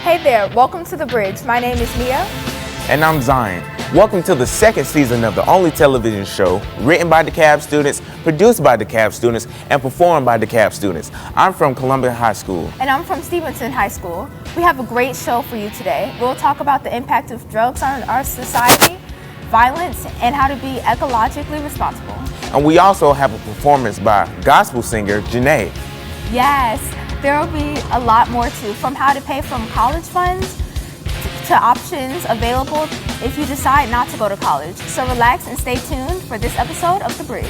Hey there, welcome to The Bridge. My name is Mia. And I'm Zion. Welcome to the second season of the only television show written by DeKalb students, produced by DeKalb students, and performed by DeKalb students. I'm from Columbia High School. And I'm from Stevenson High School. We have a great show for you today. We'll talk about the impact of drugs on our society, violence, and how to be ecologically responsible. And we also have a performance by gospel singer Janaé. Yes, there will be a lot more too, from how to pay from college funds to options available if you decide not to go to college. So relax and stay tuned for this episode of The Bridge.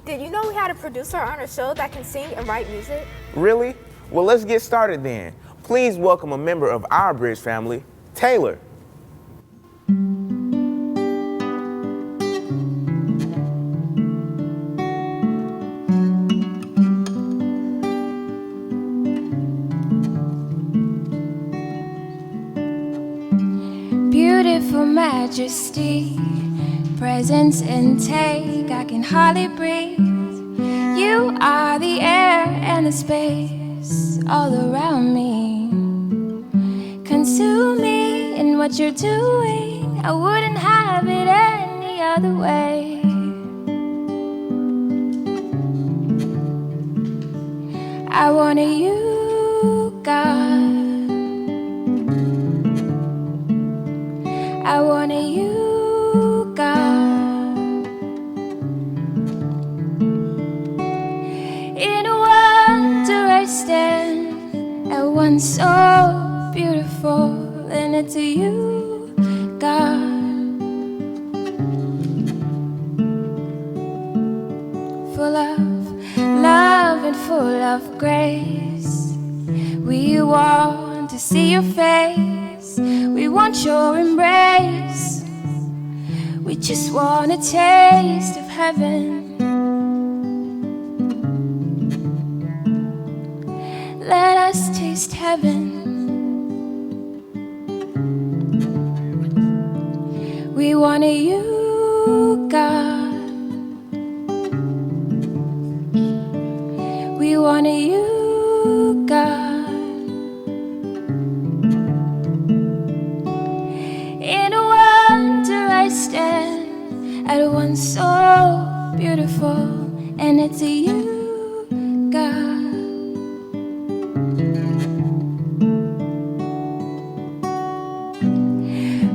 Did you know we had a producer on our show that can sing and write music? Really? Well, let's get started then. Please welcome a member of our Bridge family, Taylor. Beautiful majesty, presence and take, I can hardly breathe. You are the air and the space all around me. Consume me in what you're doing, I wouldn't have it any other way. I want you, God. I want you, God. In wonder I stand at one so beautiful, and it's you, God. Full of love and full of grace, we want to see your face. We want your embrace. We just want a taste of heaven. Let us taste heaven. We want you, God. We want you, God. I stand at one so beautiful, and it's you, God.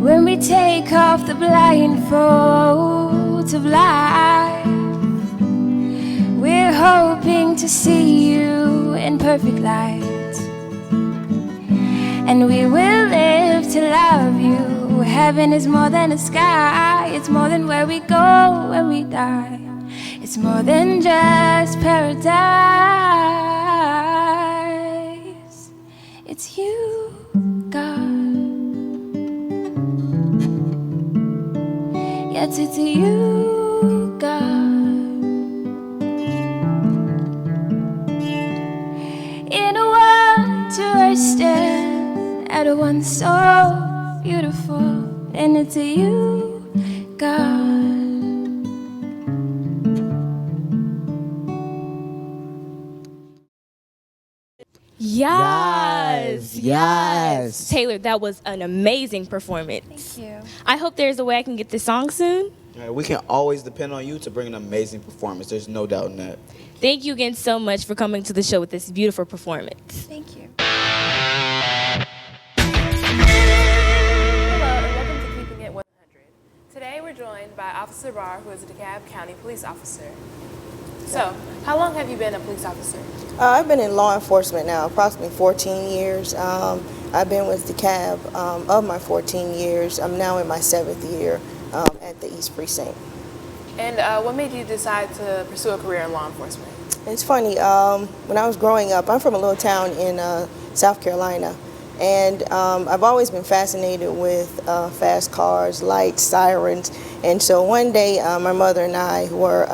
When we take off the blindfolds of life, we're hoping to see you in perfect light, and we will live to love you. Heaven is more than a sky, it's more than where we go when we die. It's more than just paradise. It's you, God. Yes, it's you, God. In a wonder I stand at one so beautiful, and it's you, God. Yes. Taylor, that was an amazing performance. Thank you. I hope there's a way I can get this song soon. We can always depend on you to bring an amazing performance. There's no doubt in that. Thank you again so much for coming to the show with this beautiful performance. Thank you. Today we're joined by Officer Barr, who is a DeKalb County police officer. So, how long have you been a police officer? I've been in law enforcement now approximately 14 years. I've been with DeKalb of my 14 years. I'm now in my 7th year at the East Precinct. And what made you decide to pursue a career in law enforcement? It's funny, when I was growing up, I'm from a little town in South Carolina, And I've always been fascinated with fast cars, lights, sirens. And so one day, my mother and I were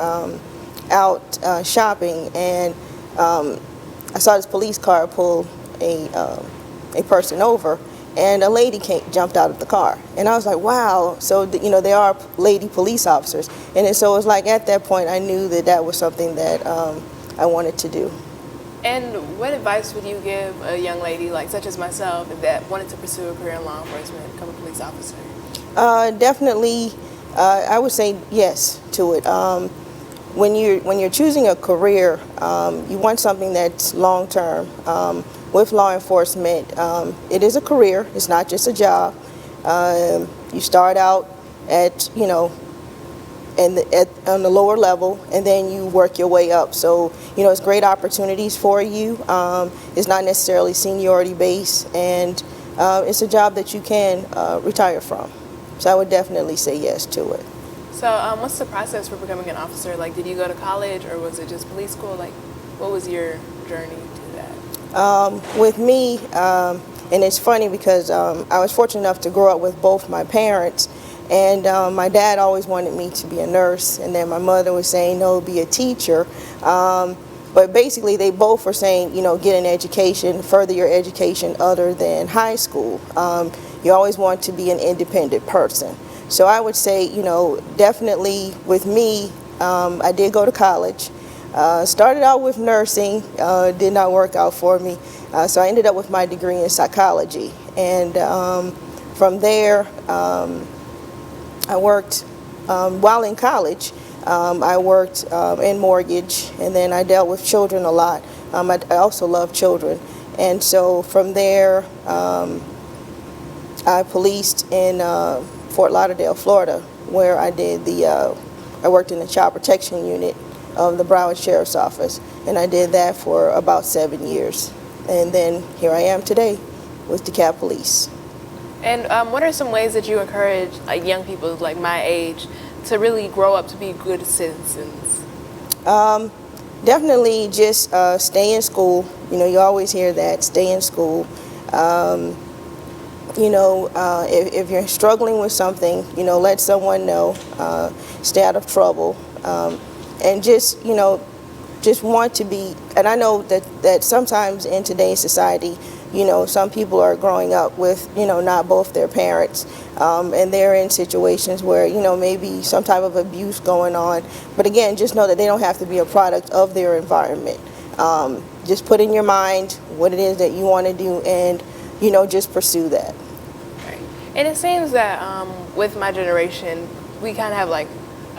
out shopping, and I saw this police car pull a person over, and a lady jumped out of the car. And I was like, wow, so there are lady police officers. And so it was like at that point I knew that was something that I wanted to do. And what advice would you give a young lady like such as myself that wanted to pursue a career in law enforcement, become a police officer? Definitely, I would say yes to it. When you're choosing a career, you want something that's long term. With law enforcement, it is a career. It's not just a job. You start out at on the lower level, and then you work your way up. So it's great opportunities for you. It's not necessarily seniority based, and it's a job that you can retire from. So I would definitely say yes to it. So what's the process for becoming an officer? Like, did you go to college, or was it just police school? Like, what was your journey to that? With me, and it's funny because I was fortunate enough to grow up with both my parents. And my dad always wanted me to be a nurse, and then my mother was saying, no, be a teacher. But basically, they both were saying, get an education, further your education other than high school. You always want to be an independent person. So I would say, definitely with me, I did go to college. Started out with nursing, did not work out for me. So I ended up with my degree in psychology. And from there, I worked, while in college, I worked in mortgage, and then I dealt with children a lot. I also love children. And so from there, I policed in Fort Lauderdale, Florida, where I worked in the child protection unit of the Broward Sheriff's Office. And I did that for about 7 years. And then here I am today with DeKalb Police. And what are some ways that you encourage young people like my age to really grow up to be good citizens? Definitely just stay in school. You always hear that, stay in school. If you're struggling with something, let someone know, stay out of trouble. And just want to be, and I know that sometimes in today's society, some people are growing up with, not both their parents, and they're in situations where, maybe some type of abuse going on. But again, just know that they don't have to be a product of their environment. Just put in your mind what it is that you want to do, and, just pursue that. Right. And it seems that with my generation, we kind of have like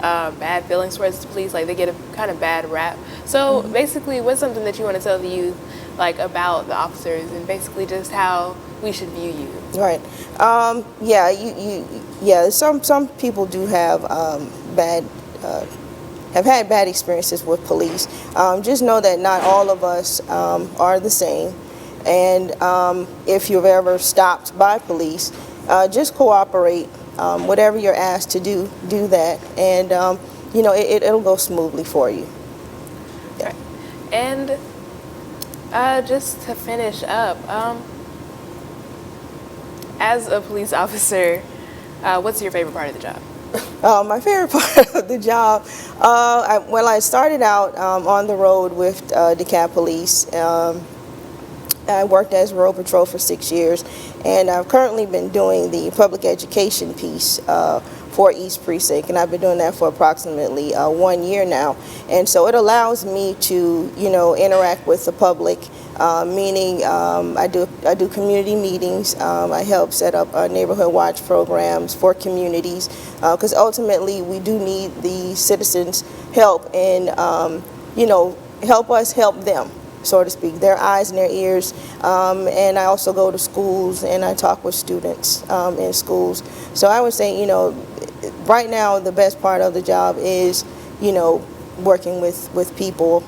bad feelings towards the police, like they get a kind of bad rap. So basically, what's something that you want to tell the youth like about the officers and basically just how we should view you? Right. Some people do have have had bad experiences with police. Just know that not all of us are the same. And if you've ever stopped by police, just cooperate. Whatever you're asked to do that, and it'll go smoothly for you. Yeah. Right. And just to finish up, as a police officer, what's your favorite part of the job? My favorite part of the job, I started out on the road with DeKalb Police. I worked as road patrol for 6 years, and I've currently been doing the public education piece for East Precinct, and I've been doing that for approximately 1 year now. And so it allows me to, interact with the public, meaning I do community meetings. I help set up neighborhood watch programs for communities, because ultimately we do need the citizens' help in, help us help them, so to speak, their eyes and their ears. And I also go to schools and I talk with students in schools. So I would say, right now the best part of the job is, working with people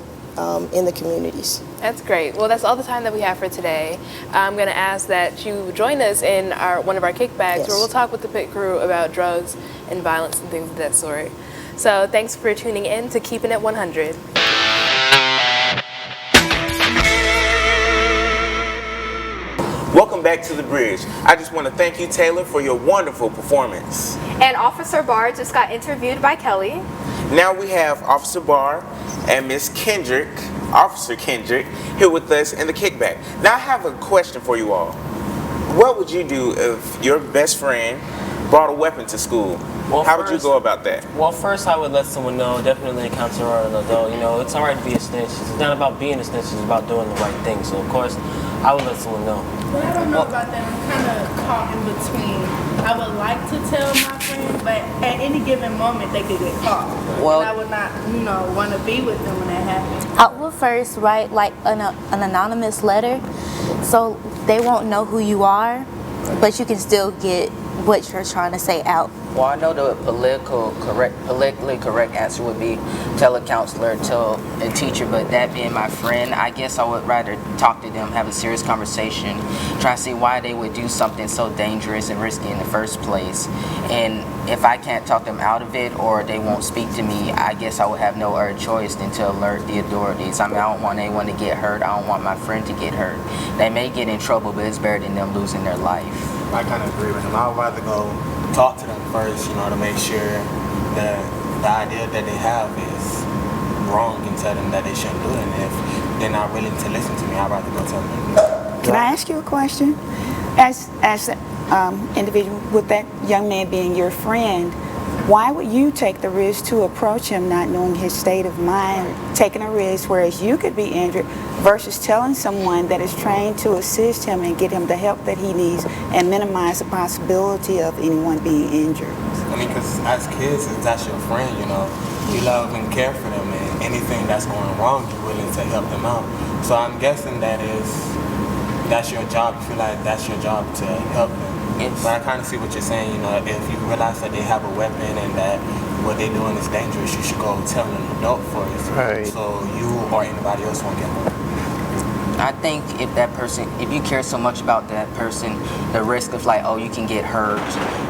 in the communities. That's great. Well, that's all the time that we have for today. I'm going to ask that you join us in one of our kickbacks, where we'll talk with the pit crew about drugs and violence and things of that sort. So thanks for tuning in to Keeping It 100. Welcome welcome back to the bridge. I just want to thank you, Taylor, for your wonderful performance. And Officer Barr just got interviewed by Kelly. Now we have Officer Barr and Miss Kendrick, Officer Kendrick, here with us in the kickback. Now I have a question for you all. What would you do if your best friend brought a weapon to school? Well, How would you go about that? Well, first I would let someone know, definitely encounter an adult. You know, it's alright to be a snitch. It's not about being a snitch, it's about doing the right thing. So, of course, I would let someone know. Well, I don't know about that. I'm kind of caught in between. I would like to tell my friend, but at any given moment they could get caught. Well, and I would not, want to be with them when that happens. I will first write like an anonymous letter, so they won't know who you are, but you can still get what you're trying to say out. Well, I know the politically correct answer would be tell a counselor, tell a teacher, but that being my friend, I guess I would rather talk to them, have a serious conversation, try to see why they would do something so dangerous and risky in the first place. And if I can't talk them out of it or they won't speak to me, I guess I would have no other choice than to alert the authorities. I mean, I don't want anyone to get hurt. I don't want my friend to get hurt. They may get in trouble, but it's better than them losing their life. I kind of agree with him. I would rather go talk to them first, to make sure that the idea that they have is wrong and tell them that they shouldn't do it. And if they're not willing to listen to me, I'd rather go tell them. Can I ask you a question? As individual, with that young man being your friend, why would you take the risk to approach him not knowing his state of mind, taking a risk whereas you could be injured, versus telling someone that is trained to assist him and get him the help that he needs and minimize the possibility of anyone being injured? I mean, because as kids, that's your friend, you love and care for them, and anything that's going wrong, you're willing to help them out. So I'm guessing that's your job. You feel like that's your job to help them. But I kind of see what you're saying, if you realize that they have a weapon and that what they're doing is dangerous, you should go tell an adult first. Right. So you or anybody else won't get hurt. I think if you care so much about that person, the risk of you can get hurt,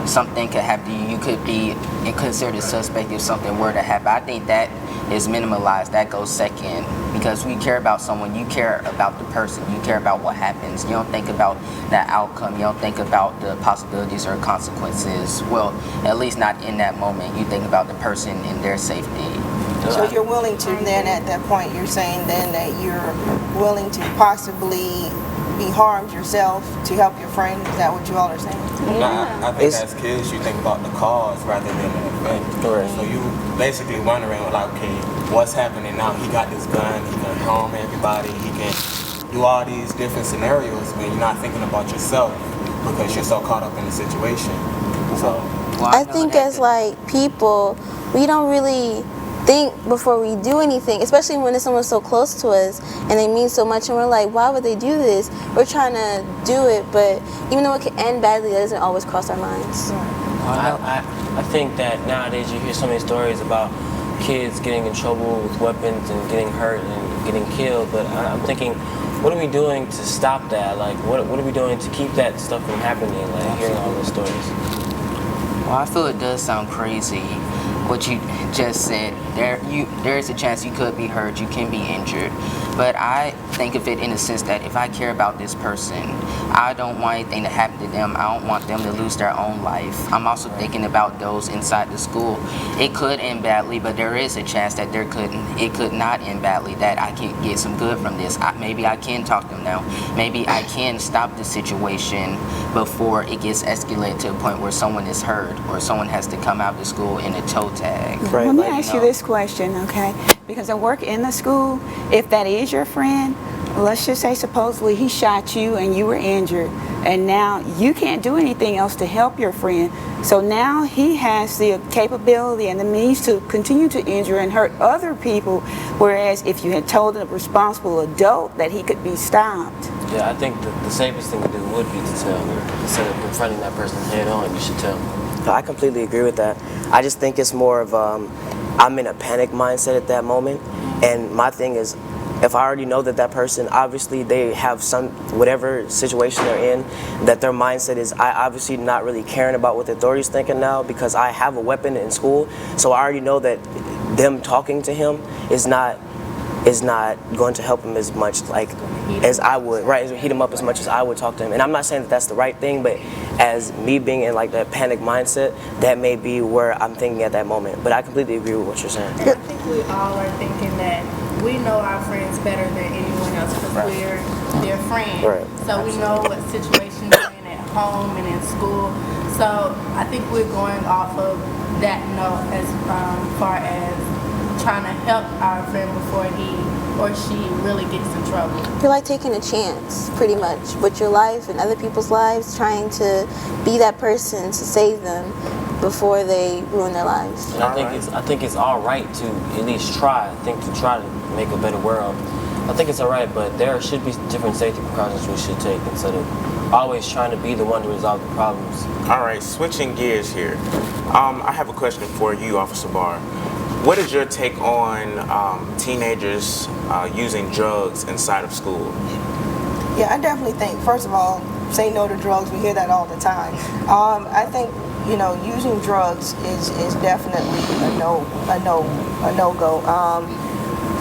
something could happen to you, you could be considered a suspect if something were to happen. I think that is minimalized. That goes second, because we care about someone, you care about the person, you care about what happens. You don't think about the outcome, you don't think about the possibilities or consequences. Well, at least not in that moment. You think about the person and their safety. So you're willing to then, at that point, you're saying then that you're willing to possibly be harmed yourself to help your friend? Is that what you all are saying? I think as kids, you think about the cause rather than the event. Correct. So you basically wondering, okay, what's happening now? He got this gun, he can harm everybody, he can do all these different scenarios, but you're not thinking about yourself because you're so caught up in the situation. So I think as people, we don't really think before we do anything, especially when it's someone so close to us and they mean so much and we're like, why would they do this? We're trying to do it, but even though it can end badly, that doesn't always cross our minds. I think that nowadays you hear so many stories about kids getting in trouble with weapons and getting hurt and getting killed, but I'm thinking, what are we doing to stop that? What are we doing to keep that stuff from happening, hearing all those stories? Well, I feel it does sound crazy what you just said. There is a chance you could be hurt, you can be injured, but I think of it in the sense that if I care about this person, I don't want anything to happen to them. I don't want them to lose their own life. I'm also thinking about those inside the school. It could end badly, but there is a chance that it could not end badly, that I can get some good from this. Maybe I can talk to them now. Maybe I can stop the situation before it gets escalated to a point where someone is hurt or someone has to come out of the school in a toe tag. Right. Let me ask you this question, okay? Because I work in the school. If that is your friend, let's just say supposedly he shot you and you were injured, and now you can't do anything else to help your friend. So now he has the capability and the means to continue to injure and hurt other people, whereas if you had told a responsible adult that he could be stopped. Yeah, I think the safest thing to do would be to tell. Instead of confronting that person head on, you should tell. I completely agree with that. I just think it's more of I'm in a panic mindset at that moment, and my thing is, if I already know that person, obviously they have whatever situation they're in, that their mindset is, I obviously not really caring about what the authorities thinking now because I have a weapon in school, so I already know that them talking to him is not is not going to help him as much like as I would, right? Heat him up as much as I would talk to him. And I'm not saying that that's the right thing, but as me being in like that panic mindset, that may be where I'm thinking at that moment. But I completely agree with what you're saying. And I think we all are thinking that we know our friends better than anyone else because we're their friend. Right. So we know what situations they're in at home and in school. So I think we're going off of that note as far as trying to help our friend before he or she really gets in trouble. You're like taking a chance, pretty much, with your life and other people's lives, trying to be that person to save them before they ruin their lives. And I think it's all right to at least try. I think to try to make a better world. I think it's all right, but there should be different safety precautions we should take instead of always trying to be the one to resolve the problems. All right, switching gears here. I have a question for you, Officer Barr. What is your take on teenagers using drugs inside of school? Yeah, I definitely think, first of all, say no to drugs. We hear that all the time. I think, you know, using drugs is definitely a no-go.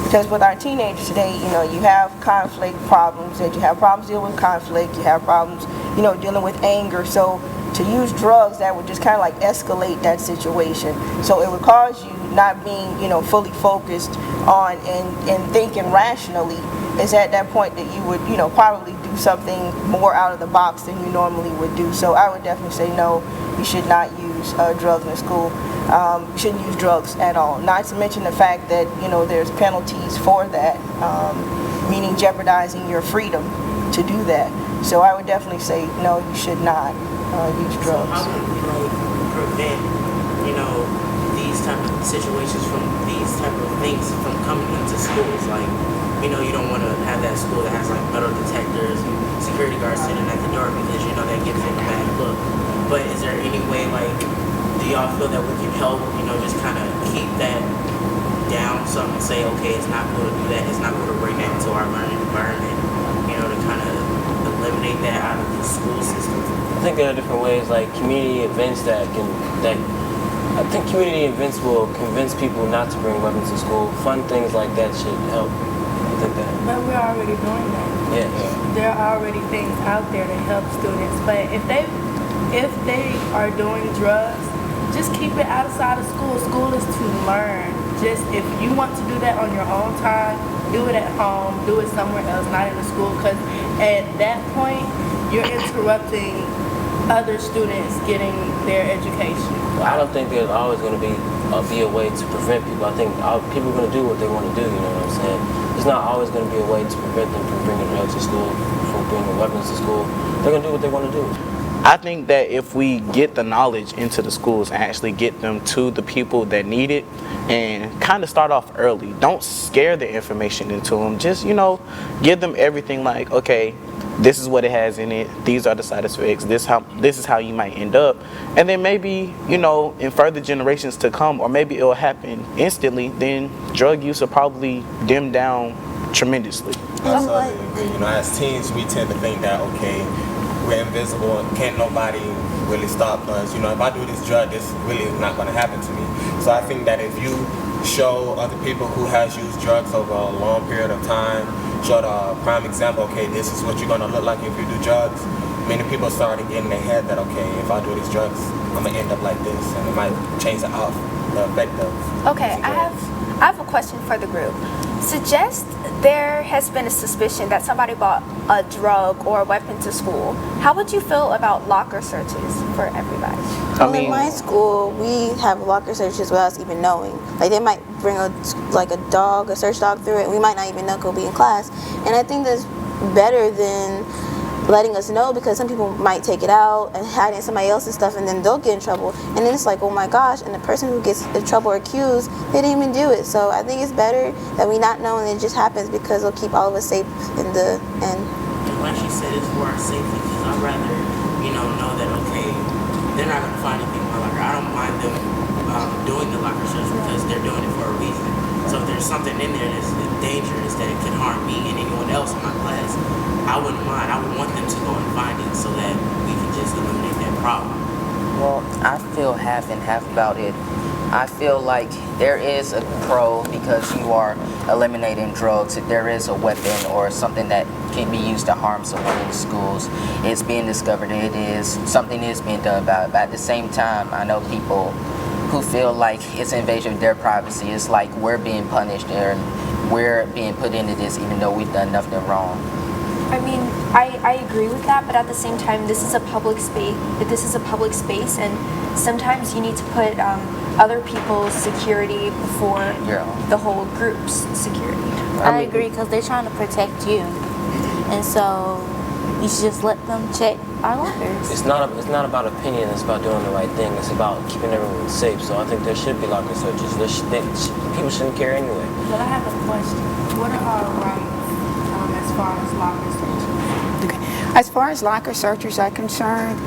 Because with our teenagers today, you know, you have conflict problems, that you have problems dealing with conflict, you have problems, you know, dealing with anger. So to use drugs, that would just kind of like escalate that situation. So it would cause you not being, you know, fully focused on and thinking rationally. Is at that point that you would, you know, probably do something more out of the box than you normally would do. So I would definitely say no, you should not use drugs in school. You shouldn't use drugs at all. Not to mention the fact that, you know, there's penalties for that, meaning jeopardizing your freedom to do that. So I would definitely say no, you should not use drugs. So how would we like prevent, you know, these type of situations from these type of things from coming into schools? Like, you know, you don't want to have that school that has like metal detectors and security guards sitting at the door because, you know, that gives it a bad look. But is there any way, like, do y'all feel that we can help, you know, just kind of keep that down some and say, okay, it's not going to do that, it's not going to bring that into our learning environment, you know, to kind of eliminate that out of the school system? I think there are different ways, like community events I think community events will convince people not to bring weapons to school. Fun things like that should help. I think that. But we're already doing that. Yeah. There are already things out there to help students. But if they are doing drugs, just keep it outside of school. School is to learn. Just if you want to do that on your own time, do it at home, do it somewhere else, not in the school, because at that point, you're interrupting other students getting their education. I don't think there's always going to be a way to prevent people. I think people are going to do what they want to do, you know what I'm saying? There's not always going to be a way to prevent them from bringing drugs to school, from bringing weapons to school. They're going to do what they want to do. I think that if we get the knowledge into the schools and actually get them to the people that need it and kind of start off early, don't scare the information into them. Just, you know, give them everything like, okay, this is what it has in it, these are the side effects, this is how you might end up. And then maybe, you know, in further generations to come, or maybe it'll happen instantly, then drug use will probably dim down tremendously. Absolutely agree. You know, as teens, we tend to think that, okay, we're invisible and can't nobody really stop us. You know, if I do this drug, this really is not going to happen to me. So I think that if you show other people who has used drugs over a long period of time, show the prime example, okay, this is what you're going to look like if you do drugs, many people start to get in their head that, okay, if I do these drugs, I'm going to end up like this, and it might change the effect of Okay, I have a question for the group. Suggest there has been a suspicion that somebody bought a drug or a weapon to school. How would you feel about locker searches for everybody? Well, in my school, we have locker searches without us even knowing. Like, they might bring a dog, a search dog through it, and we might not even know because we'll be in class. And I think that's better than letting us know, because some people might take it out and hide it in somebody else's stuff, and then they'll get in trouble. And then it's like, oh my gosh, and the person who gets in trouble or accused, they didn't even do it. So I think it's better that we not know and it just happens, because it'll keep all of us safe in the end. And like she said, it's for our safety, because I'd rather, you know that, okay, they're not going to find anything in my locker. I don't mind them doing the locker search because they're doing it for a reason. So if there's something in there that's dangerous that could harm me and anyone else in my class, I wouldn't mind. I would want them to go and find it so that we can just eliminate that problem. Well, I feel half and half about it. I feel like there is a pro because you are eliminating drugs. If there is a weapon or something that can be used to harm someone in the schools, it's being discovered. Something is being done about it. But at the same time, I know people who feel like it's an invasion of their privacy. It's like we're being punished and we're being put into this even though we've done nothing wrong. I mean, I agree with that, but at the same time, this is a public space. And sometimes you need to put other people's security before the whole group's security. I agree, because they're trying to protect you, and so you should just let them check our lockers. It's not about opinion. It's about doing the right thing. It's about keeping everyone safe. So I think there should be locker searches. People shouldn't care anyway. But I have a question. What are our rights as far as locker searches? Okay. As far as locker searchers are concerned,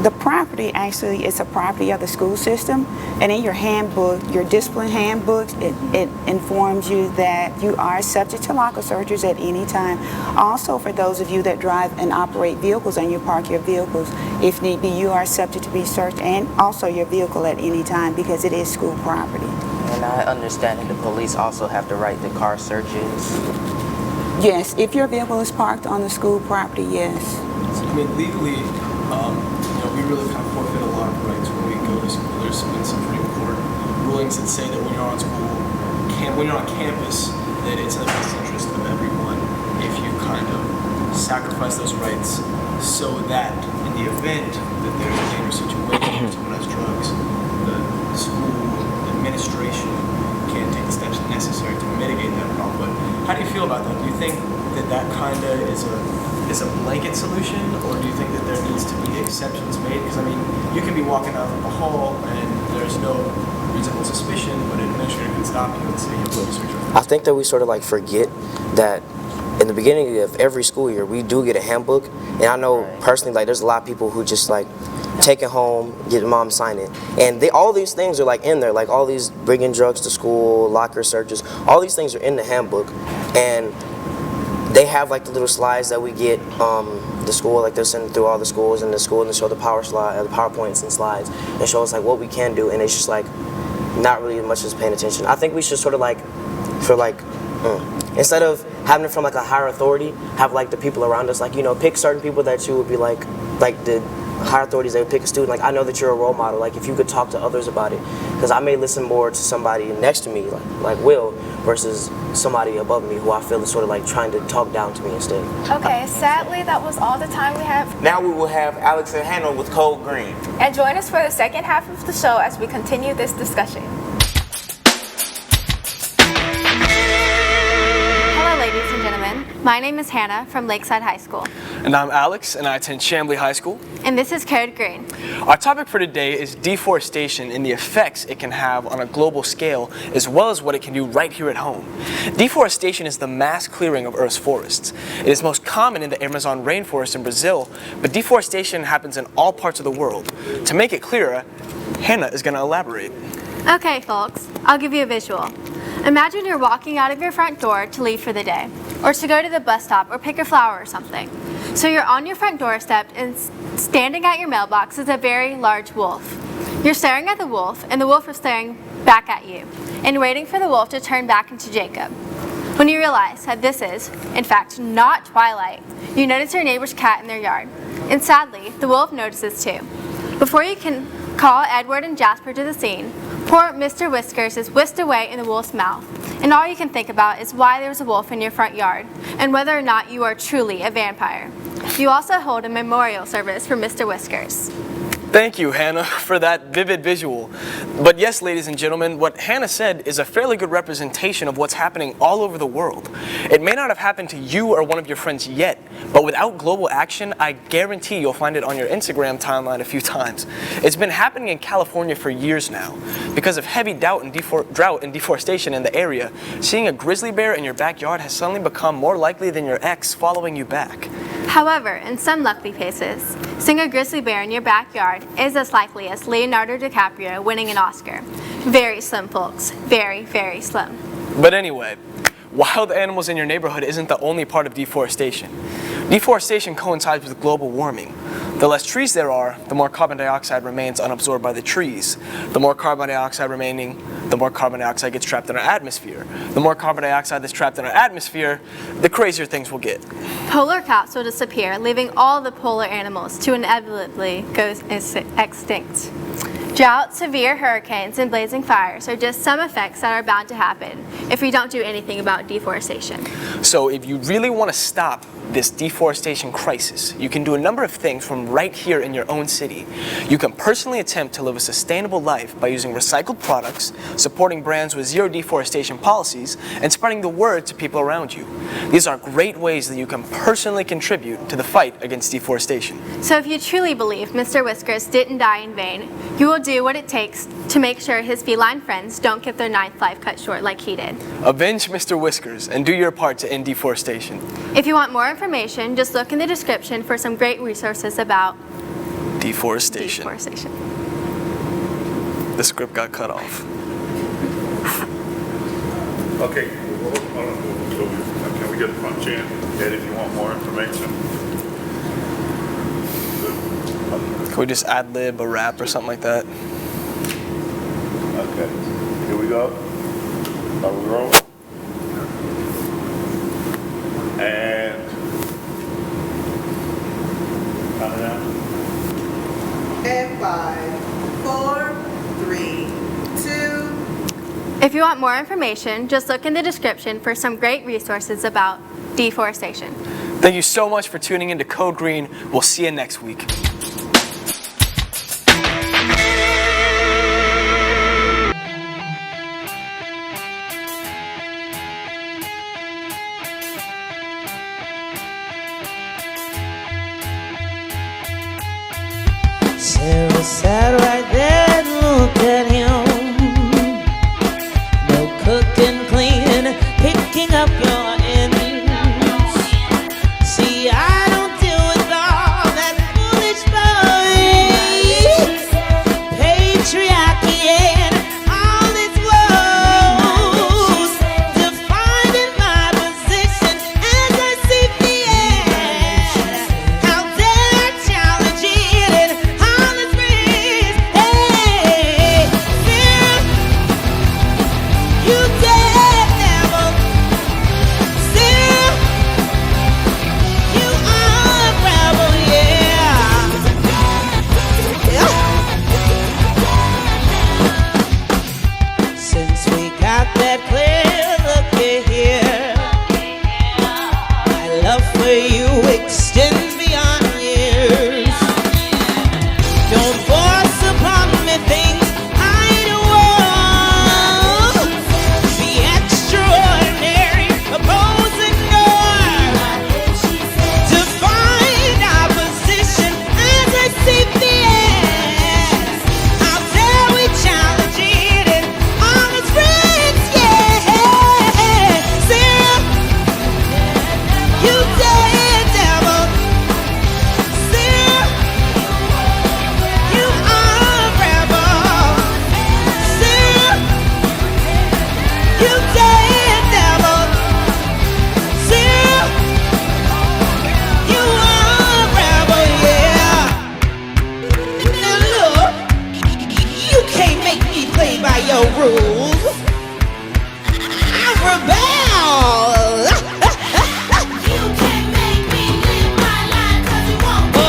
the property actually is a property of the school system, and in your handbook, your discipline handbook, it informs you that you are subject to locker searchers at any time. Also, for those of you that drive and operate vehicles and you park your vehicles, if need be, you are subject to be searched, and also your vehicle at any time because it is school property. And I understand that the police also have the right to car searches. Yes, if your vehicle is parked on the school property, yes. I mean, legally, we really kind of forfeit a lot of rights when we go to school. There's been some pretty important rulings that say that when you're on campus, that it's in the best interest of everyone if you kind of sacrifice those rights so that in the event that there's a dangerous situation, someone has drugs, the school administration can take the steps necessary to mitigate that problem. But how do you feel about that? Do you think that kind of is a blanket solution, or do you think that there needs to be exceptions made? Because I mean, you can be walking down a hall and there's no reasonable suspicion, but an administrator can stop you and say, I think that we sort of like forget that in the beginning of every school year, we do get a handbook, and I know personally, like, there's a lot of people who just like take it home, get mom to sign it, and all these things are like in there, like all these bringing drugs to school, locker searches, all these things are in the handbook, and they have like the little slides that we get the school, like they're sending through all the schools and the school, and they show the PowerPoints and slides and show us like what we can do, and it's just like not really much as paying attention. I think we should sort of like instead of having it from like a higher authority, have like the people around us, like, pick certain people that you would be like the higher authorities. They would pick a student, like, I know that you're a role model, like if you could talk to others about it, because I may listen more to somebody next to me, like Will, versus somebody above me who I feel is sort of like trying to talk down to me instead. Okay, sadly that was all the time we have. Now we will have Alex and Hannah with Cold Green. And join us for the second half of the show as we continue this discussion. Hello ladies and gentlemen, my name is Hannah from Lakeside High School. And I'm Alex, and I attend Chamblee High School. And this is Code Green. Our topic for today is deforestation and the effects it can have on a global scale, as well as what it can do right here at home. Deforestation is the mass clearing of Earth's forests. It is most common in the Amazon rainforest in Brazil, but deforestation happens in all parts of the world. To make it clearer, Hannah is going to elaborate. Okay folks, I'll give you a visual. Imagine you're walking out of your front door to leave for the day, or to go to the bus stop or pick a flower or something. So you're on your front doorstep, and standing at your mailbox is a very large wolf. You're staring at the wolf, and the wolf is staring back at you, and waiting for the wolf to turn back into Jacob. When you realize that this is, in fact, not Twilight, you notice your neighbor's cat in their yard. And sadly, the wolf notices too. Before you can call Edward and Jasper to the scene, poor Mr. Whiskers is whisked away in the wolf's mouth, and all you can think about is why there was a wolf in your front yard, and whether or not you are truly a vampire. You also hold a memorial service for Mr. Whiskers. Thank you, Hannah, for that vivid visual. But yes, ladies and gentlemen, what Hannah said is a fairly good representation of what's happening all over the world. It may not have happened to you or one of your friends yet, but without global action, I guarantee you'll find it on your Instagram timeline a few times. It's been happening in California for years now. Because of heavy drought and deforestation in the area, seeing a grizzly bear in your backyard has suddenly become more likely than your ex following you back. However, in some lucky cases, seeing a grizzly bear in your backyard is as likely as Leonardo DiCaprio winning an Oscar. Very slim, folks. Very, very slim. But anyway, wild animals in your neighborhood isn't the only part of deforestation. Deforestation coincides with global warming. The less trees there are, the more carbon dioxide remains unabsorbed by the trees. The more carbon dioxide remaining, the more carbon dioxide gets trapped in our atmosphere. The more carbon dioxide that's trapped in our atmosphere, the crazier things will get. Polar caps will disappear, leaving all the polar animals to inevitably go extinct. Drought, severe hurricanes, and blazing fires are just some effects that are bound to happen if we don't do anything about deforestation. So if you really want to stop this deforestation crisis, you can do a number of things from right here in your own city. You can personally attempt to live a sustainable life by using recycled products, supporting brands with zero deforestation policies, and spreading the word to people around you. These are great ways that you can personally contribute to the fight against deforestation. So if you truly believe Mr. Whiskers didn't die in vain, you will do what it takes to make sure his feline friends don't get their 9th life cut short like he did. Avenge Mr. Whiskers and do your part to end deforestation. If you want more information, just look in the description for some great resources about deforestation. The script got cut off. Okay, can we get the punch in? Ed, if you want more information. Can we just ad-lib a rap or something like that? Okay, here we go. Are we rolling? And And 5, 4, 3, 2. If you want more information, just look in the description for some great resources about deforestation. Thank you so much for tuning in to Code Green. We'll see you next week. Sarah sat right there and looked at him. No cooking, cleaning, picking up your ends. See, I don't deal with all that foolish noise. Patriarchy and all its woes. Defining my position as I see the end. How dare I challenge it and all its risks. Hey, fear, you dead devil. Fear, you are a rebel, yeah. Since we got that clear look here, my love for you extends beyond years. Don't force upon me things I don't want. The extraordinary, opposing norm. To find our position as I see the end. How dare we challenge it and all its risks, yeah. Sarah, you dead devil. Sarah, you are a rebel. Sarah, you dead devil. Sarah, you are a rebel, yeah. Now look, you can't make me play by your rules. I rebel. You can't make me live my life 'cause you won't. Oh,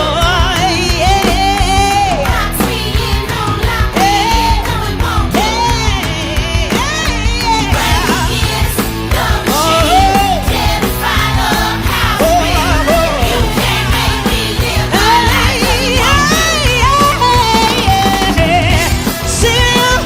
yeah. I'm seeing no light. No, it won't. Yes, no machine. Terrify the house. You can't make me live my life 'cause you won't. Sarah,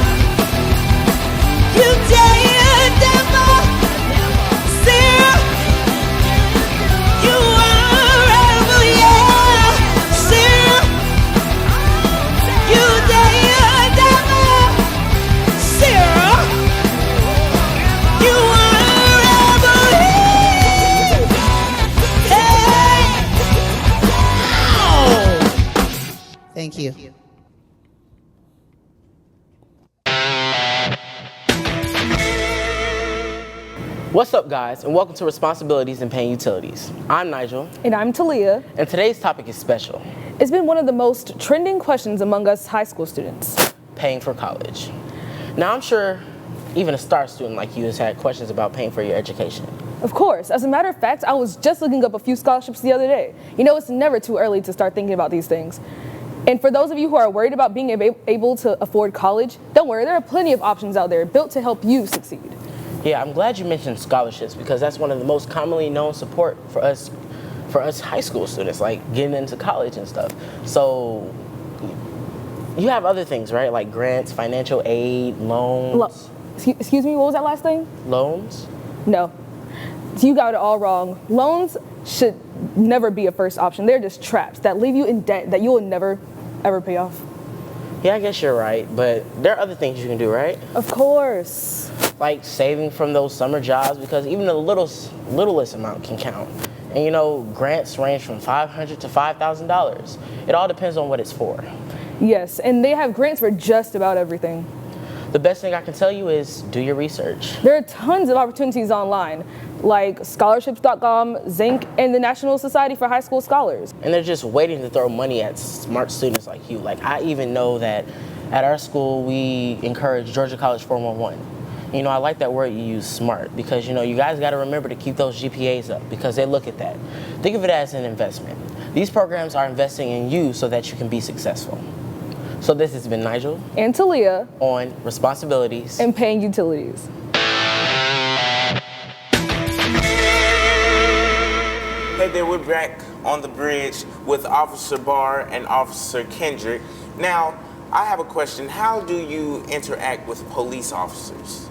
What's up, guys, and welcome to Responsibilities and Paying Utilities. I'm Nigel. And I'm Talia. And today's topic is special. It's been one of the most trending questions among us high school students. Paying for college. Now, I'm sure even a STAR student like you has had questions about paying for your education. Of course. As a matter of fact, I was just looking up a few scholarships the other day. You know, it's never too early to start thinking about these things. And for those of you who are worried about being able to afford college, don't worry, there are plenty of options out there built to help you succeed. Yeah, I'm glad you mentioned scholarships because that's one of the most commonly known support for us high school students, like getting into college and stuff. So you have other things, right? Like grants, financial aid, loans. Excuse me, what was that last thing? Loans? No. You got it all wrong. Loans should never be a first option. They're just traps that leave you in debt that you will never, ever pay off. Yeah, I guess you're right, but there are other things you can do, right? Of course. Like saving from those summer jobs, because even the littlest amount can count. And you know, grants range from $500 to $5,000. It all depends on what it's for. Yes, and they have grants for just about everything. The best thing I can tell you is do your research. There are tons of opportunities online, like scholarships.com, Zinc, and the National Society for High School Scholars. And they're just waiting to throw money at smart students like you. Like, I even know that at our school, we encourage Georgia College 411. You know, I like that word you use, smart, because, you know, you guys got to remember to keep those GPAs up because they look at that. Think of it as an investment. These programs are investing in you so that you can be successful. So this has been Nigel and Talia on Responsibilities and Paying Utilities. Hey there, we're back on the bridge with Officer Barr and Officer Kendrick. Now, I have a question. How do you interact with police officers?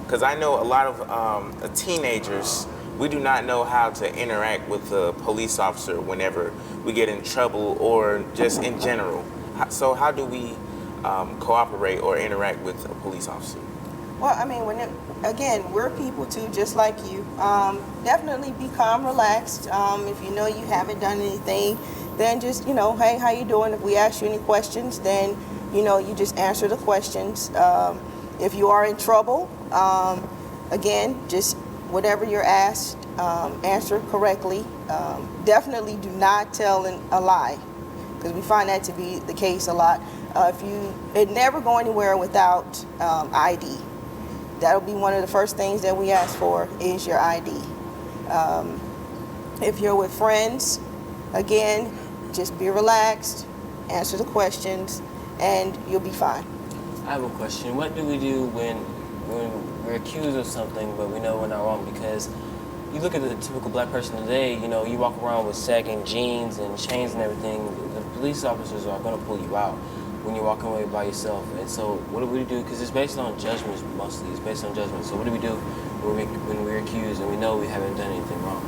Because I know a lot of teenagers, we do not know how to interact with a police officer whenever we get in trouble or just in general. So how do we cooperate or interact with a police officer? Well, I mean, again, we're people too, just like you. Definitely be calm, relaxed. If you know you haven't done anything, then just, you know, hey, how you doing? If we ask you any questions, then, you know, you just answer the questions. If you are in trouble, again, just whatever you're asked, answer correctly. Definitely do not tell a lie, because we find that to be the case a lot. It never go anywhere without ID. That'll be one of the first things that we ask for is your ID. If you're with friends, again, just be relaxed, answer the questions, and you'll be fine. I have a question. What do we do when we're accused of something but we know we're not wrong? Because you look at the typical black person today, you know, you walk around with sagging jeans and chains and everything, the police officers are going to pull you out when you're walking away by yourself. And so what do we do? Because it's based on judgments mostly. It's based on judgment. So what do we do when we're accused and we know we haven't done anything wrong?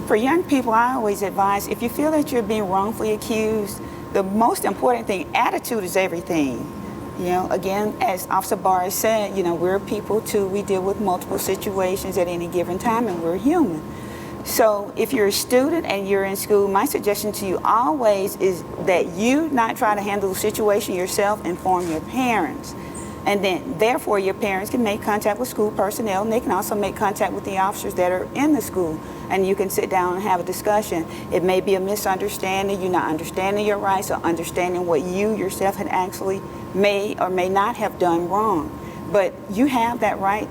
For young people, I always advise, if you feel that you're being wrongfully accused, the most important thing, attitude is everything. You know, again, as Officer Barr said, you know, we're people too. We deal with multiple situations at any given time, and we're human. So if you're a student and you're in school, my suggestion to you always is that you not try to handle the situation yourself, inform your parents. And then, therefore, your parents can make contact with school personnel, and they can also make contact with the officers that are in the school. And you can sit down and have a discussion. It may be a misunderstanding, you're not understanding your rights or understanding what you yourself had actually may or may not have done wrong. But you have that right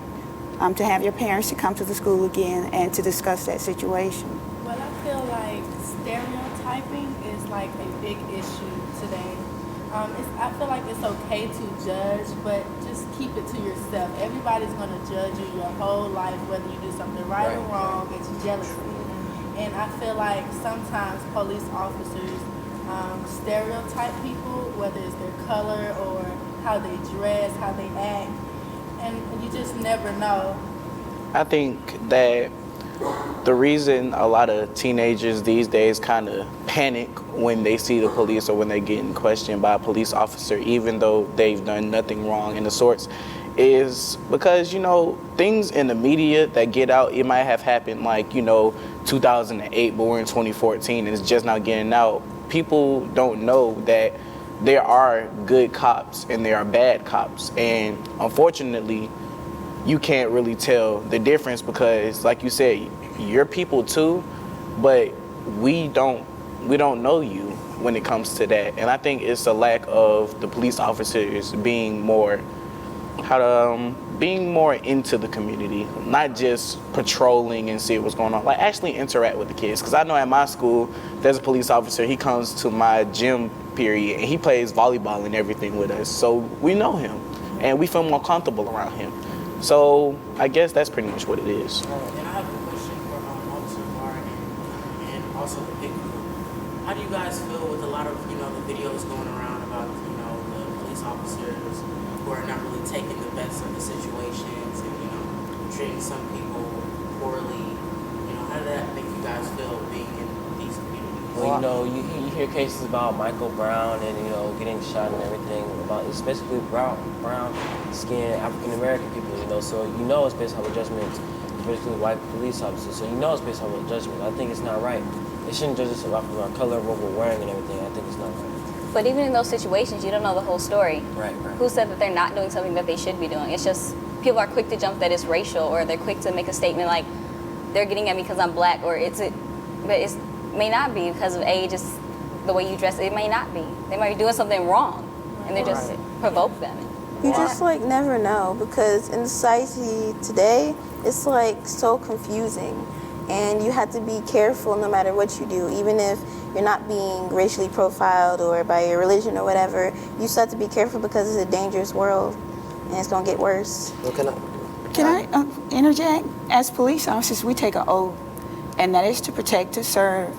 to have your parents to come to the school again and to discuss that situation. Well, I feel like stereotyping is like a big issue today. I feel like it's okay to judge, but just keep it to yourself. Everybody's going to judge you your whole life, whether you do something right or wrong. It's jealousy. And I feel like sometimes police officers stereotype people, whether it's their color or how they dress, how they act, and you just never know. I think that the reason a lot of teenagers these days kind of panic when they see the police or when they're getting questioned by a police officer, even though they've done nothing wrong in the sorts, is because, you know, things in the media that get out, it might have happened like, you know, 2008, but we're in 2014 and it's just now getting out. People don't know that there are good cops and there are bad cops. And unfortunately, you can't really tell the difference because, like you said, you're people too, but we don't know you when it comes to that. And I think it's a lack of the police officers being more being more into the community, not just patrolling and see what's going on, like actually interact with the kids. Because I know at my school, there's a police officer, he comes to my gym period and he plays volleyball and everything with us. So we know him and we feel more comfortable around him. So I guess that's pretty much what it is. And I have a question for Officer Barr and also the big group. How do you guys feel with a lot of, the videos going around about, the police officers who are not really taking the best of the situations and, treating some people poorly? How did that make you guys feel being in these communities? Well, you hear cases about Michael Brown and, getting shot and everything, it's basically brown skinned African American people, so it's based on a judgment, especially white police officers, so it's based on a judgment. I think it's not right. They shouldn't judge us off of our color, what we're wearing and everything. I think it's not right. But even in those situations, you don't know the whole story. Right. Who said that they're not doing something that they should be doing? It's just people are quick to jump that it's racial, or they're quick to make a statement like they're getting at me because I'm black, or but it may not be because of age. It's the way you dress. It may not be. They might be doing something wrong, and they just provoke them. You just never know, because in society today, it's so confusing. And you have to be careful no matter what you do, even if you're not being racially profiled or by your religion or whatever. You still have to be careful because it's a dangerous world and it's going to get worse. Can I interject? As police officers, we take an oath, and that is to protect, to serve,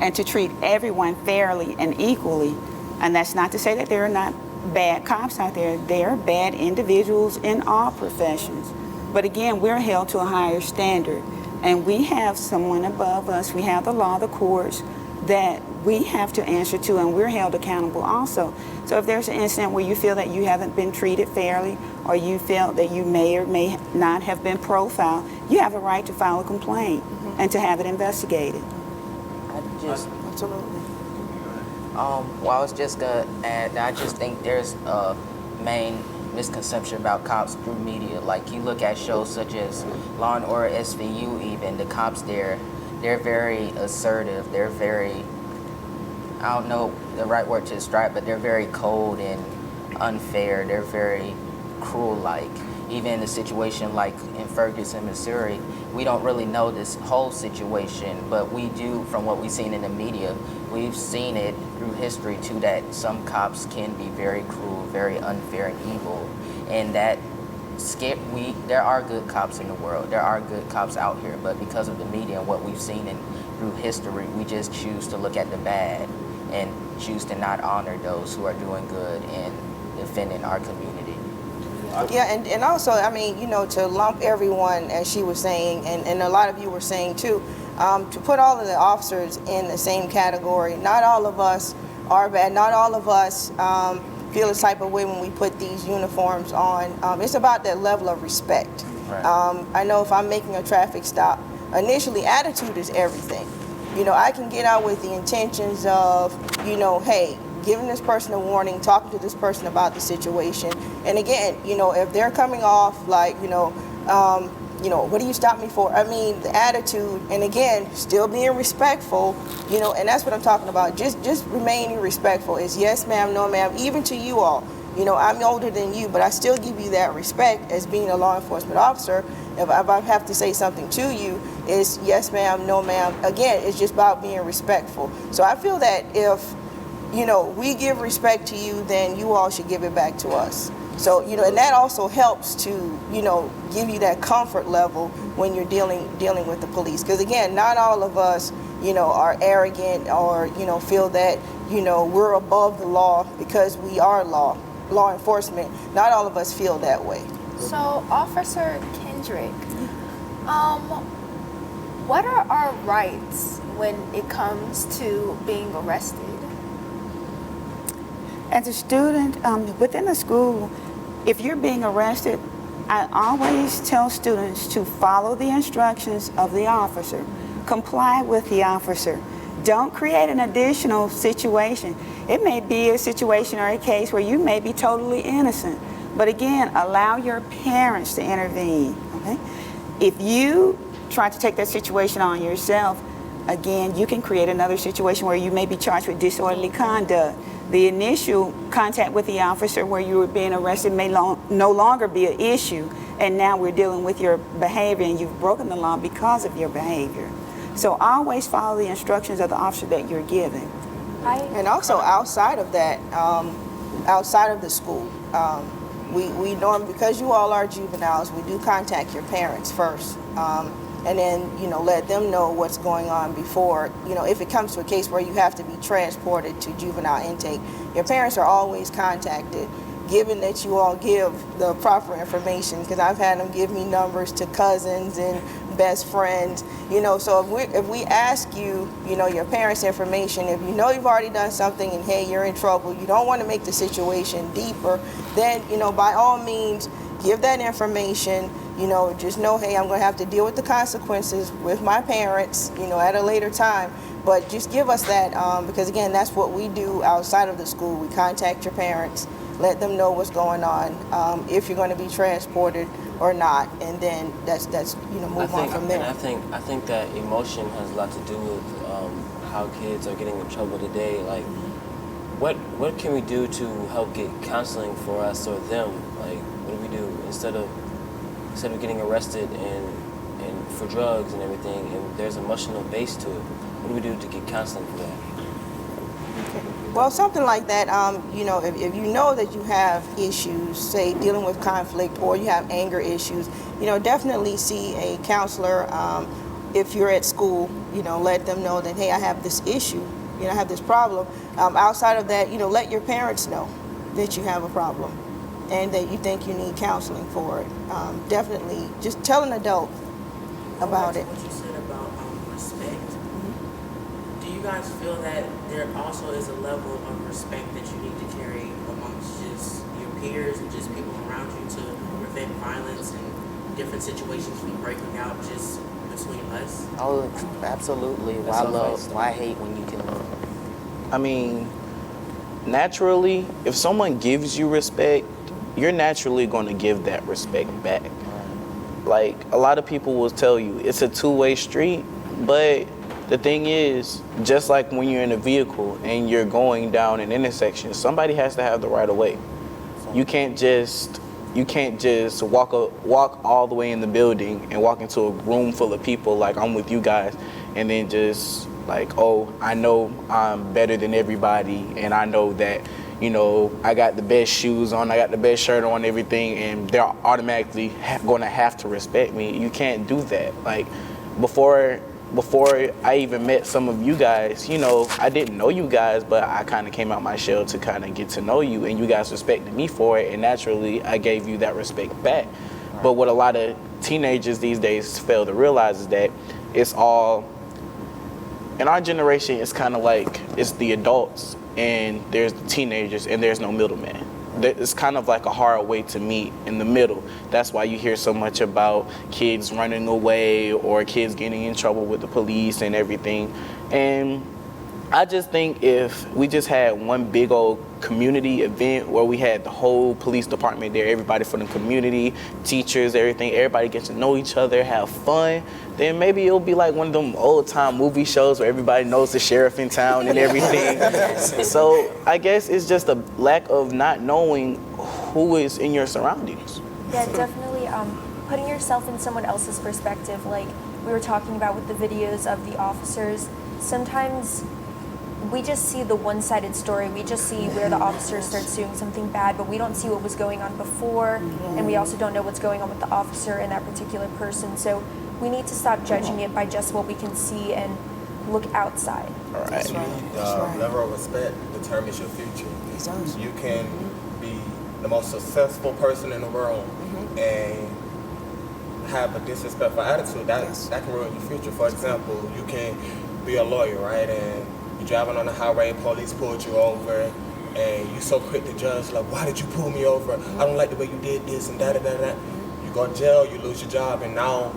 and to treat everyone fairly and equally. And that's not to say that there are not bad cops out there. There are bad individuals in all professions. But again, we're held to a higher standard. And we have someone above us, we have the law, the courts, that we have to answer to, and we're held accountable also. So if there's an incident where you feel that you haven't been treated fairly, or you feel that you may or may not have been profiled, you have a right to file a complaint and to have it investigated. Absolutely. I was just gonna add, I just think there's a main misconception about cops through media. Like, you look at shows such as Law and Order SVU, even the cops there, they're very assertive. They're very, I don't know the right word to describe, but they're very cold and unfair. They're very cruel-like. Even in a situation like in Ferguson, Missouri, we don't really know this whole situation, but we do, from what we've seen in the media, we've seen it through history too, that some cops can be very cruel, very unfair and evil, and that there are good cops in the world. There are good cops out here, but because of the media and what we've seen through history, we just choose to look at the bad and choose to not honor those who are doing good and defending our community. Yeah, and also, I mean, to lump everyone, as she was saying, and a lot of you were saying too, to put all of the officers in the same category. Not all of us are bad. Not all of us feel the type of way when we put these uniforms on. It's about that level of respect. Right. I know if I'm making a traffic stop, initially attitude is everything. I can get out with the intentions of, hey, giving this person a warning, talking to this person about the situation. And again, if they're coming off like, what do you stop me for? I mean, the attitude, and again, still being respectful, and that's what I'm talking about. Just remaining respectful is yes, ma'am, no, ma'am, even to you all. I'm older than you, but I still give you that respect as being a law enforcement officer. If I have to say something to you, it's yes, ma'am, no, ma'am. Again, it's just about being respectful. So I feel that if, we give respect to you, then you all should give it back to us. So, and that also helps to, give you that comfort level when you're dealing with the police. Because again, not all of us, are arrogant or, feel that, we're above the law because we are law enforcement. Not all of us feel that way. So, Officer Kendrick, what are our rights when it comes to being arrested? As a student within the school, if you're being arrested, I always tell students to follow the instructions of the officer, comply with the officer. Don't create an additional situation. It may be a situation or a case where you may be totally innocent, But again, allow your parents to intervene, okay? If you try to take that situation on yourself, again, you can create another situation where you may be charged with disorderly conduct. The initial contact with the officer where you were being arrested may no longer be an issue, and now we're dealing with your behavior and you've broken the law because of your behavior. So always follow the instructions of the officer that you're given. And also outside of that, outside of the school, we normally, because you all are juveniles, we do contact your parents first. And then, you know, let them know what's going on before, you know, if it comes to a case where you have to be transported to juvenile intake. Your parents are always contacted, given that you all give the proper information, because I've had them give me numbers to cousins and best friends, you know. So if we ask you, you know, your parents' information, if you know you've already done something and hey, you're in trouble, you don't want to make the situation deeper, then, you know, by all means, give that information. You know, just know, hey, I'm going to have to deal with the consequences with my parents, you know, at a later time. But just give us that, because again, that's what we do outside of the school. We contact your parents, let them know what's going on, if you're going to be transported or not, and then that's you know, move on from there. And I think that emotion has a lot to do with how kids are getting in trouble today. Like, what can we do to help get counseling for us or them? Like, what do we do instead of getting arrested and for drugs and everything, and there's emotional base to it? What do we do to get counseling for that? Well, something like that, you know, if you know that you have issues, say dealing with conflict, or you have anger issues, you know, definitely see a counselor. If you're at school, you know, let them know that, hey, I have this issue, you know, I have this problem. Outside of that, you know, let your parents know that you have a problem and that you think you need counseling for it. Definitely, just tell an adult about it. What you said about respect, do you guys feel that there also is a level of respect that you need to carry amongst just your peers and just people around you to prevent violence and different situations from breaking out just between us? Oh, absolutely. Why hate when you can love? I mean, naturally, if someone gives you respect, you're naturally going to give that respect back. Like, a lot of people will tell you it's a two-way street, but the thing is, just like when you're in a vehicle and you're going down an intersection, somebody has to have the right of way. You can't just walk all the way in the building and walk into a room full of people like I'm with you guys, and then just like, oh, I know I'm better than everybody, and I know that, you know, I got the best shoes on, I got the best shirt on, everything, and they're automatically going to have to respect me. You can't do that. Like, before I even met some of you guys, you know, I didn't know you guys, but I kind of came out my shell to kind of get to know you, and you guys respected me for it, and naturally I gave you that respect back. But what a lot of teenagers these days fail to realize is that it's all, in our generation, it's kind of like it's the adults and there's the teenagers and there's no middleman. It's kind of like a hard way to meet in the middle. That's why you hear so much about kids running away or kids getting in trouble with the police and everything. And I just think if we just had one big old community event where we had the whole police department there, everybody from the community, teachers, everything, everybody gets to know each other, have fun, then maybe it'll be like one of them old time movie shows where everybody knows the sheriff in town and everything. So I guess it's just a lack of not knowing who is in your surroundings. Yeah, definitely putting yourself in someone else's perspective, like we were talking about with the videos of the officers. Sometimes we just see the one-sided story. We just see where the officers start doing something bad, but we don't see what was going on before, and we also don't know what's going on with the officer and that particular person. So we need to stop judging it by just what we can see and look outside. All right. That's right. Level of respect determines your future. You can be the most successful person in the world and have a disrespectful attitude. That can ruin your future. For example, you can be a lawyer, right? And you're driving on the highway, police pulled you over, and you're so quick to judge, like, why did you pull me over? I don't like the way you did this and that. You go to jail, you lose your job, and now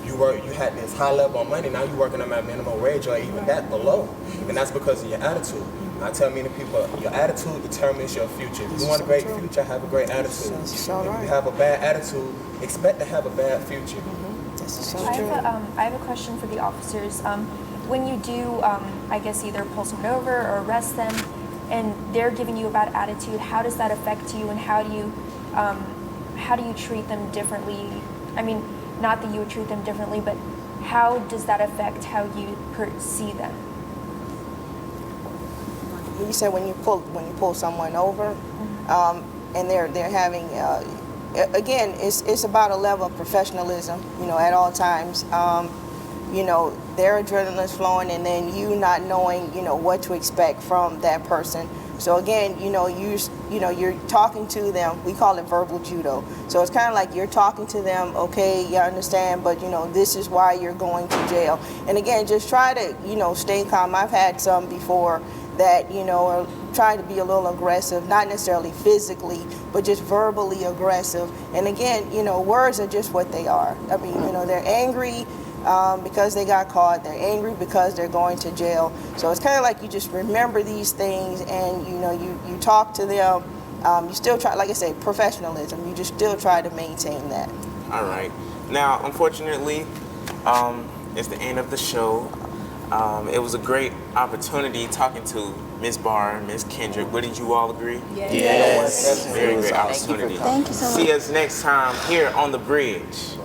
you had this high level of money, now you're working on that minimum wage or even that below. And that's because of your attitude. I tell many people, your attitude determines your future. If you want a great future, have a great attitude. If you have a bad attitude, expect to have a bad future. I have a question for the officers. When you do, I guess, either pull someone over or arrest them, and they're giving you a bad attitude, how does that affect you, and how do you treat them differently? I mean, not that you would treat them differently, but how does that affect how you see them? You said when you pull someone over, and they're having again, it's about a level of professionalism, at all times. Their adrenaline's flowing, and then you not knowing, what to expect from that person. So again, you're talking to them. We call it verbal judo. So it's kind of like you're talking to them. Okay, you understand, but this is why you're going to jail. And again, just try to, stay calm. I've had some before that, are trying to be a little aggressive, not necessarily physically, but just verbally aggressive. And again, words are just what they are. I mean, they're angry because they got caught. They're angry because they're going to jail. So it's kind of like you just remember these things, and you talk to them. You still try, like I say, professionalism. You just still try to maintain that. All right. Now, unfortunately, it's the end of the show. It was a great opportunity talking to Ms. Barr and Ms. Kendrick. Wouldn't you all agree? Yes. Very great opportunity. Thank you so much. See us next time here on The Bridge.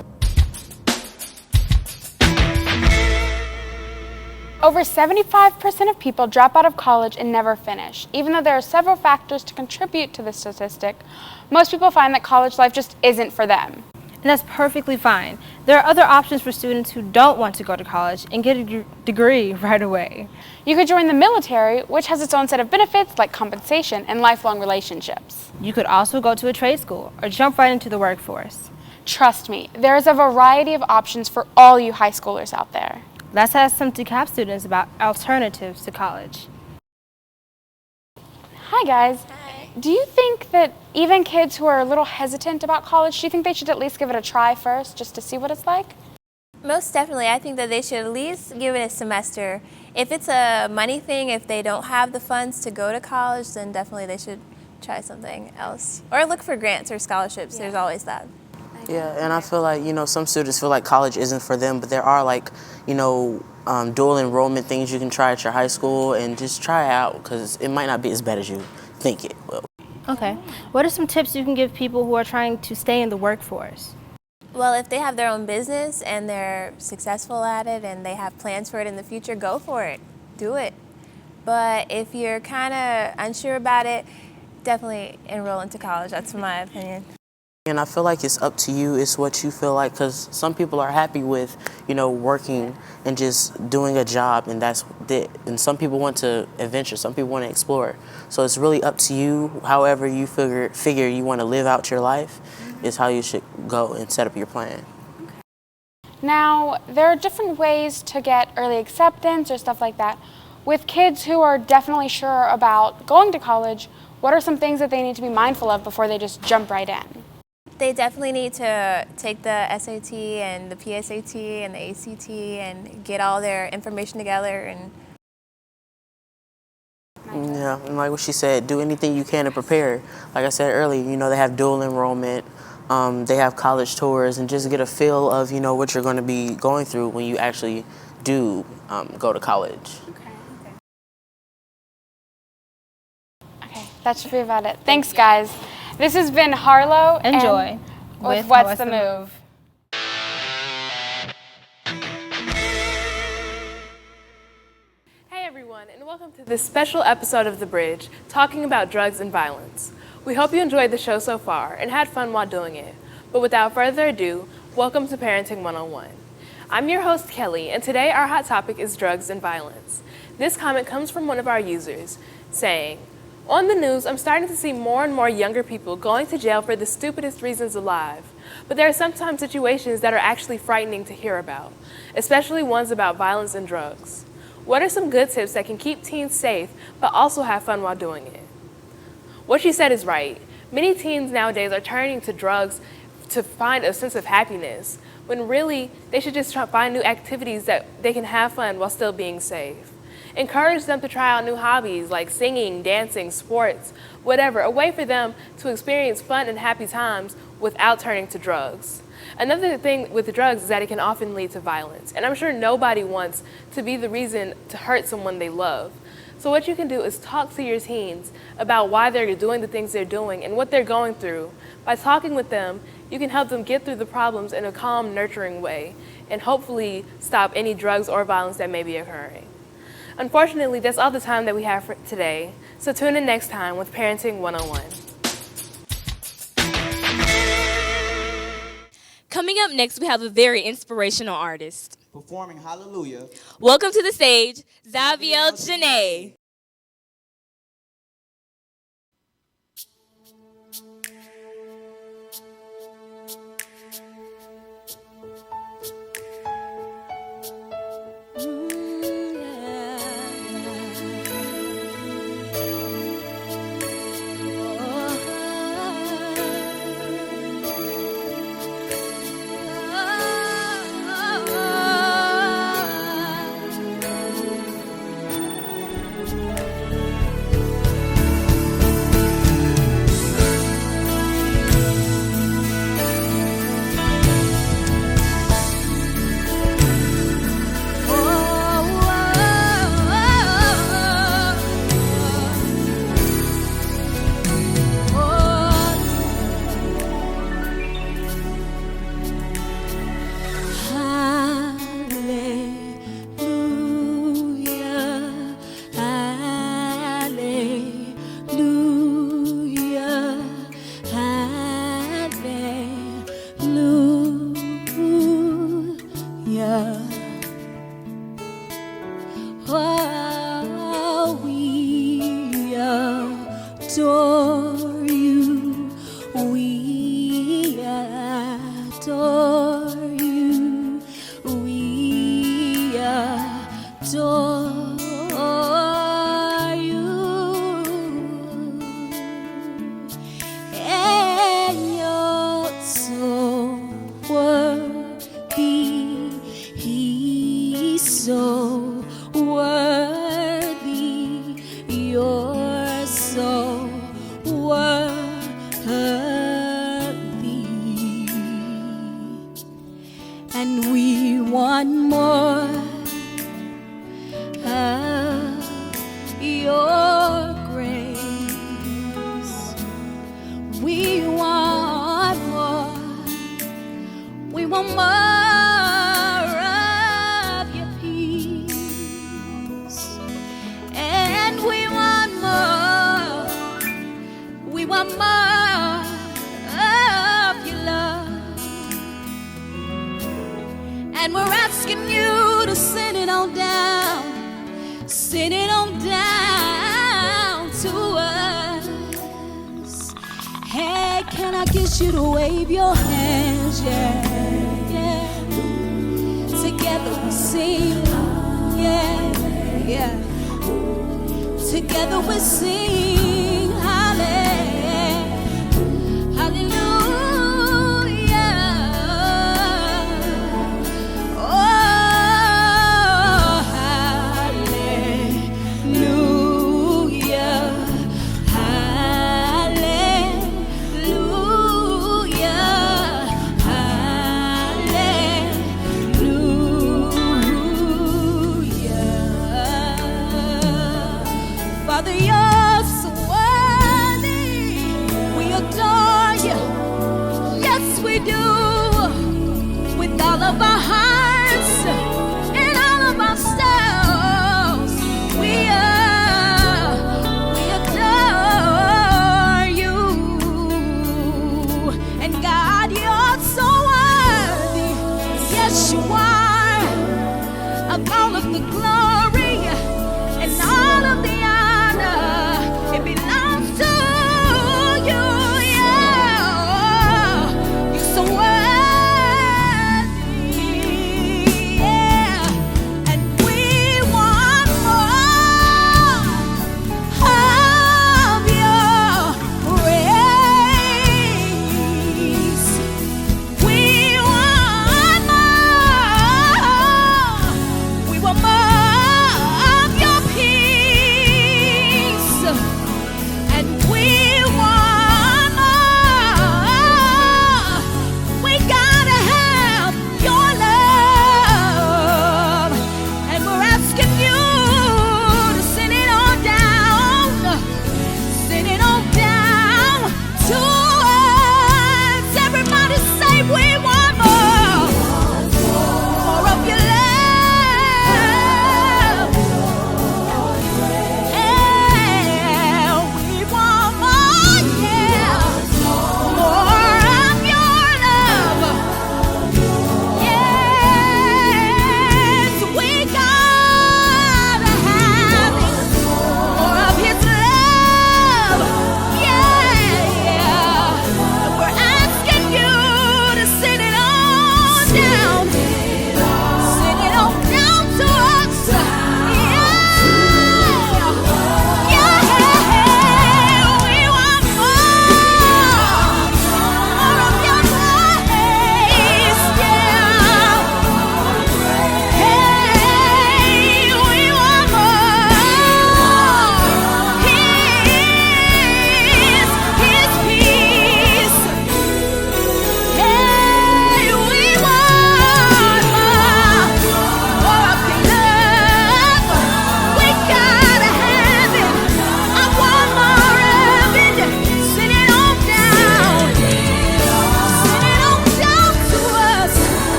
Over 75% of people drop out of college and never finish. Even though there are several factors to contribute to this statistic, most people find that college life just isn't for them. And that's perfectly fine. There are other options for students who don't want to go to college and get a degree right away. You could join the military, which has its own set of benefits like compensation and lifelong relationships. You could also go to a trade school or jump right into the workforce. Trust me, there is a variety of options for all you high schoolers out there. Let's ask some DeKalb students about alternatives to college. Hi guys. Hi. Do you think that even kids who are a little hesitant about college, do you think they should at least give it a try first just to see what it's like? Most definitely. I think that they should at least give it a semester. If it's a money thing, if they don't have the funds to go to college, then definitely they should try something else. Or look for grants or scholarships. Yeah. There's always that. Yeah, and I feel like, some students feel like college isn't for them, but there are dual enrollment things you can try at your high school, and just try it out because it might not be as bad as you think it will. Okay. What are some tips you can give people who are trying to stay in the workforce? Well, if they have their own business and they're successful at it and they have plans for it in the future, go for it. Do it. But if you're kind of unsure about it, definitely enroll into college. That's my opinion. And I feel like it's up to you. It's what you feel like, because some people are happy with, working and just doing a job, and that's it. And some people want to adventure. Some people want to explore. So it's really up to you. However you figure you want to live out your life is how you should go and set up your plan. Now, there are different ways to get early acceptance or stuff like that. With kids who are definitely sure about going to college, what are some things that they need to be mindful of before they just jump right in? They definitely need to take the SAT and the PSAT and the ACT and get all their information together. And yeah, and like what she said, do anything you can to prepare. Like I said earlier, they have dual enrollment, they have college tours, and just get a feel of, what you're going to be going through when you actually do go to college. Okay, that should be about it. Thanks, guys. This has been Harlow and Joy with What's the Move. Hey everyone, and welcome to this special episode of The Bridge, talking about drugs and violence. We hope you enjoyed the show so far and had fun while doing it. But without further ado, welcome to Parenting 101. I'm your host, Kelly, and today our hot topic is drugs and violence. This comment comes from one of our users, saying, "On the news, I'm starting to see more and more younger people going to jail for the stupidest reasons alive. But there are sometimes situations that are actually frightening to hear about, especially ones about violence and drugs. What are some good tips that can keep teens safe but also have fun while doing it?" What she said is right. Many teens nowadays are turning to drugs to find a sense of happiness. when really they should just try to find new activities that they can have fun while still being safe. Encourage them to try out new hobbies like singing, dancing, sports, whatever, a way for them to experience fun and happy times without turning to drugs. Another thing with the drugs is that it can often lead to violence, and I'm sure nobody wants to be the reason to hurt someone they love. So what you can do is talk to your teens about why they're doing the things they're doing and what they're going through. By talking with them, you can help them get through the problems in a calm, nurturing way, and hopefully stop any drugs or violence that may be occurring. Unfortunately, that's all the time that we have for today, so tune in next time with Parenting 101. Coming up next, we have a very inspirational artist. Performing Hallelujah. Welcome to the stage, Zaviel Janaé. Father, you're so worthy.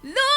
Look!